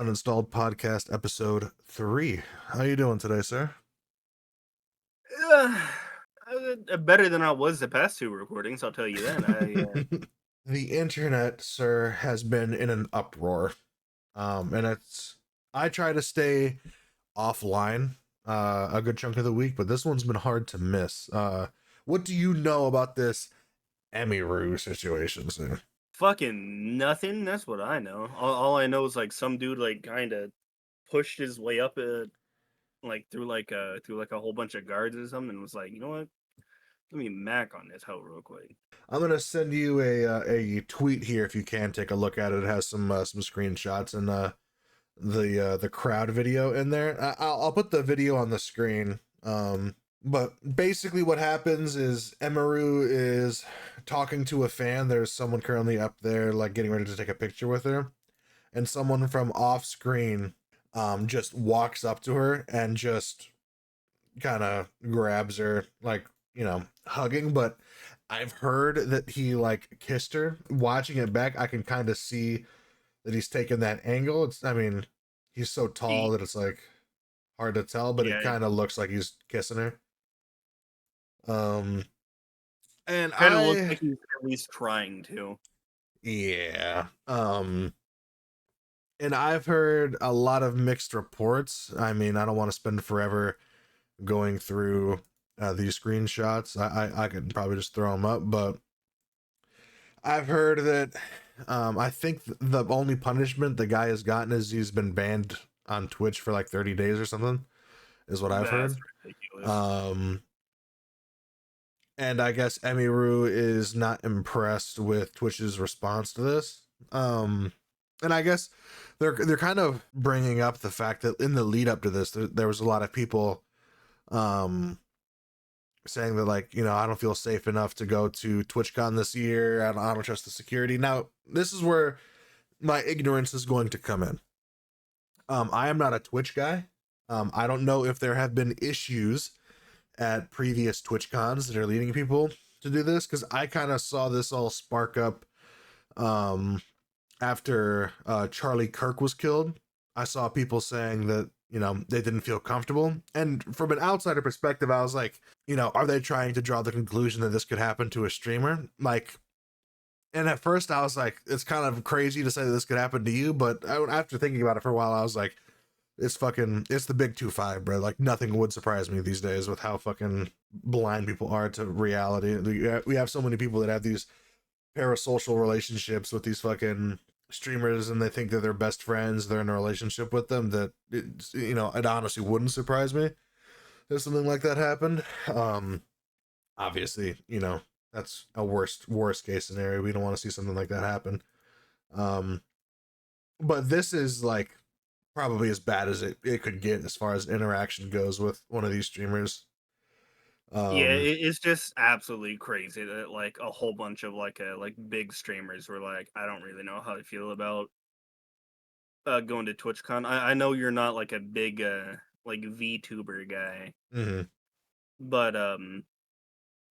Uninstalled podcast episode 3. How you doing today, sir? Uh, Better than I was the past two recordings, I'll tell you that. The internet, sir, has been in an uproar. And I try to stay offline a good chunk of the week, but this one's been hard to miss. What do you know about this Emiru situation, sir? Fucking nothing. That's what I know. All I know is like some dude like kind of pushed his way up, like through like a whole bunch of guards or something, and was like, you know what? Let me mac on this hoe real quick. I'm gonna send you a tweet here if you can take a look at it. It has some screenshots and the crowd video in there. I'll put the video on the screen. But basically what happens is Emiru is talking to a fan. There's someone currently up there like getting ready to take a picture with her, and someone from off screen just walks up to her and just kind of grabs her, like, hugging. But I've heard that he like kissed her. Watching it back, I can kind of see that he's taken that angle. I mean, he's so tall He, that it's like hard to tell, but it yeah, kind of looks like he's kissing her. Um, and kind of looks like he's at least trying to. yeah, and I've heard a lot of mixed reports. I mean, I don't want to spend forever going through these screenshots. I could probably just throw them up, but I've heard that I think the only punishment the guy has gotten is he's been banned on Twitch for like 30 days or something, is what I've That's heard. ridiculous. Um, and I guess Emiru is not impressed with Twitch's response to this. And I guess they're kind of bringing up the fact that in the lead up to this, there was a lot of people um saying that, like, I don't feel safe enough to go to TwitchCon this year. I don't trust the security. Now, this is where my ignorance is going to come in. I am not a Twitch guy. I don't know if there have been issues at previous TwitchCons that are leading people to do this, because I kind of saw this all spark up um, after Charlie Kirk was killed. I saw people saying that, they didn't feel comfortable. And from an outsider perspective, I was like, are they trying to draw the conclusion that this could happen to a streamer? Like, and at first I was like, it's kind of crazy to say that this could happen to you. But after thinking about it for a while, I was like, it's the big 2-5, bro. Like, nothing would surprise me these days with how fucking blind people are to reality. We have so many people that have these parasocial relationships with these fucking streamers, and they think they're their best friends. They're in a relationship with them, that it honestly wouldn't surprise me if something like that happened. Obviously, that's a worst case scenario. We don't want to see something like that happen. Um, but this is like probably as bad as it could get as far as interaction goes with one of these streamers. Yeah, Um, it's just absolutely crazy that like a whole bunch of like big streamers were like, I don't really know how I feel about going to TwitchCon. I know you're not like a big like VTuber guy, mhm. but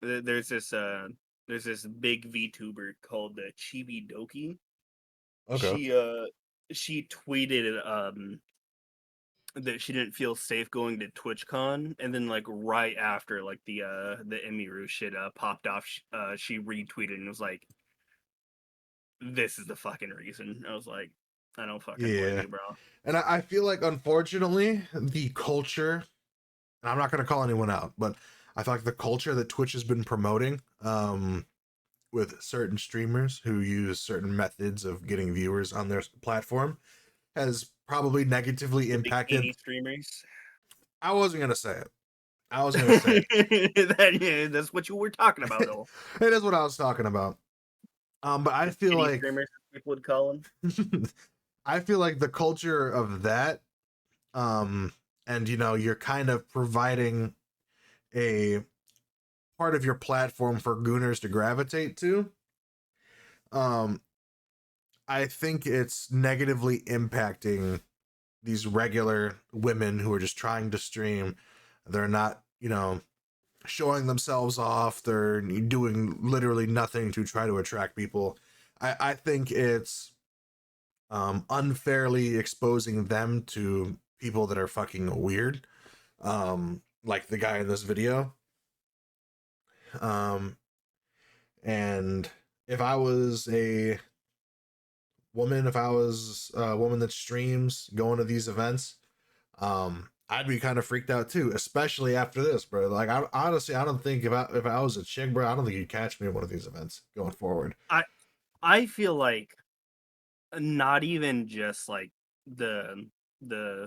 there's this big VTuber called Chibi Doki. Okay. She tweeted that she didn't feel safe going to TwitchCon, and then like right after like the Emiru shit popped off, she retweeted and was like, "This is the fucking reason." I was like, "I don't fucking blame Yeah. you, bro." And I feel like, unfortunately, the culture, and I'm not going to call anyone out, but I feel like the culture that Twitch has been promoting, with certain streamers who use certain methods of getting viewers on their platform, has probably negatively The bikini impacted. streamers. I wasn't going to say it. I was going to say Yeah, that's what you were talking about, it. though. It is what I was talking about. But I feel Titty like streamers, as people would call them. I feel like the culture of that, um, and you're kind of providing a part of your platform for gooners to gravitate to. Um, I think it's negatively impacting these regular women who are just trying to stream. They're not, showing themselves off. They're doing literally nothing to try to attract people. I think it's unfairly exposing them to people that are fucking weird, like the guy in this video. Um, and if I was a woman, if I was a woman that streams going to these events, I'd be kind of freaked out too, especially after this, bro. Like, I honestly, I don't think if I was a chick, bro, I don't think you'd catch me at one of these events going forward. I feel like not even just like the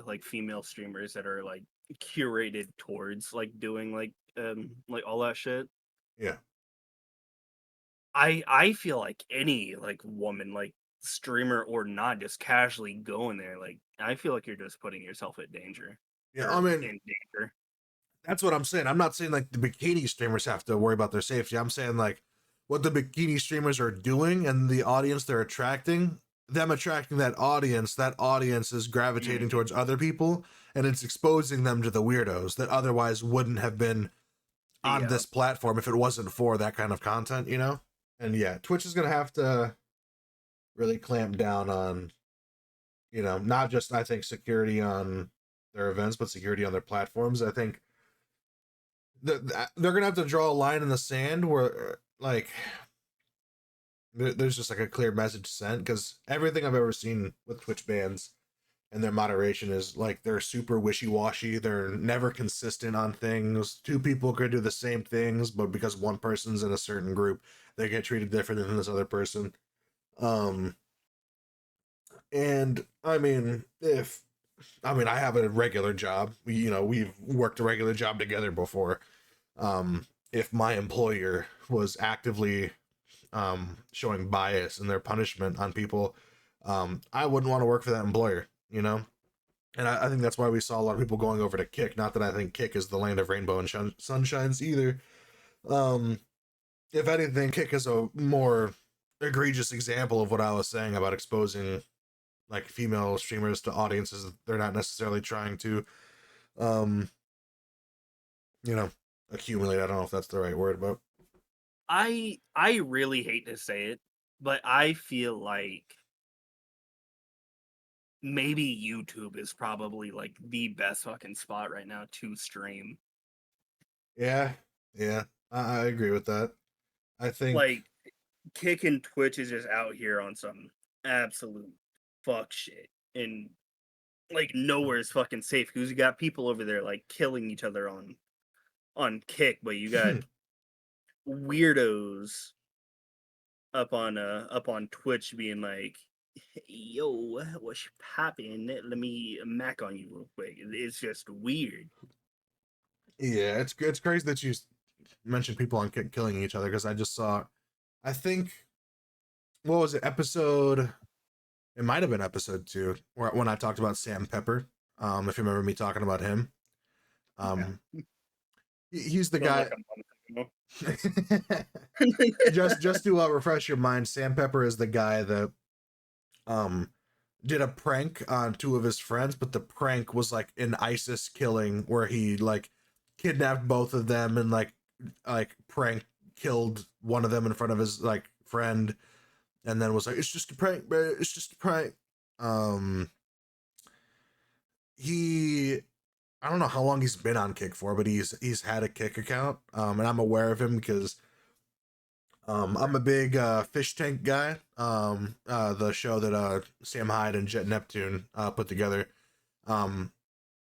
like female streamers that are like curated towards like doing like all that shit. Yeah, I feel like any like woman, like streamer or not, just casually going there, like I feel like you're just putting yourself at danger yeah. I or mean, in danger. that's what I'm saying. I'm not saying like the bikini streamers have to worry about their safety. I'm saying like what the bikini streamers are doing and the audience they're attracting, them attracting that audience is gravitating Mhm. towards other people and it's exposing them to the weirdos that otherwise wouldn't have been on Yeah, this platform if it wasn't for that kind of content, you know? And yeah, Twitch is going to have to really clamp down on, not just I think security on their events, but security on their platforms. I think they're gonna have to draw a line in the sand where like there's just like a clear message sent, because everything I've ever seen with Twitch bans and their moderation is like they're super wishy-washy, they're never consistent on things. Two people could do the same things, but because one person's in a certain group they get treated different than this other person. um and I have a regular job, we've worked a regular job together before. If my employer was actively showing bias in their punishment on people, I wouldn't want to work for that employer, And I think that's why we saw a lot of people going over to Kick. Not that I think Kick is the land of rainbow and sunshines either. Um, if anything, Kick is a more egregious example of what I was saying about exposing like female streamers to audiences that they're not necessarily trying to, um, you know, accumulate. I don't know if that's the right word, but I really hate to say it, but I feel like maybe YouTube is probably like the best fucking spot right now to stream. yeah, yeah, I agree with that. I think, Like kicking Twitch is just out here on some absolute fuck shit, and like nowhere's fucking safe because you got people over there like killing each other on Kick, but you got weirdos up on Twitch being like, "Yo, what's poppin'? Let me mac on you real quick." It's just weird. yeah, it's crazy that you mentioned people on Kick killing each other, because I just saw, I think, what was it, episode? It might have been episode 2, where when I talked about Sam Pepper. If you remember me talking about him, Yeah, um, he's the feels guy. like a month just to refresh your mind, Sam Pepper is the guy that um did a prank on two of his friends, but the prank was like an ISIS killing where he like kidnapped both of them and like prank killed one of them in front of his like friend, and then was like, it's just a prank, bro. It's just a prank. Um, he, I don't know how long he's been on Kick for, but he's had a Kick account. And I'm aware of him because I'm a big fish tank guy. The show that Sam Hyde and Jet Neptune put together. Um,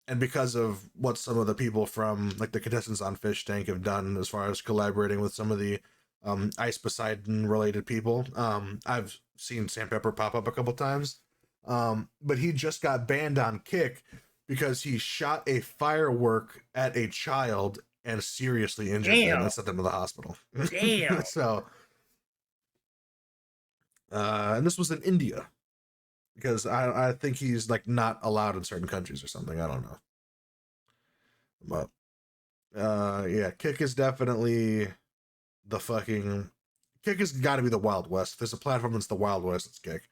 and because of what some of the people from like the contestants on Fish Tank have done as far as collaborating with some of the Ice Poseidon related people, I've seen Sam Pepper pop up a couple times. But he just got banned on Kick because he shot a firework at a child and seriously injured them Damn, and sent them to the hospital. damn. So, and this was in India, because I think he's like not allowed in certain countries or something. I don't know, but yeah, Kick is definitely the fucking Kick has got to be the Wild West. If there's a platform that's the Wild West, it's Kick.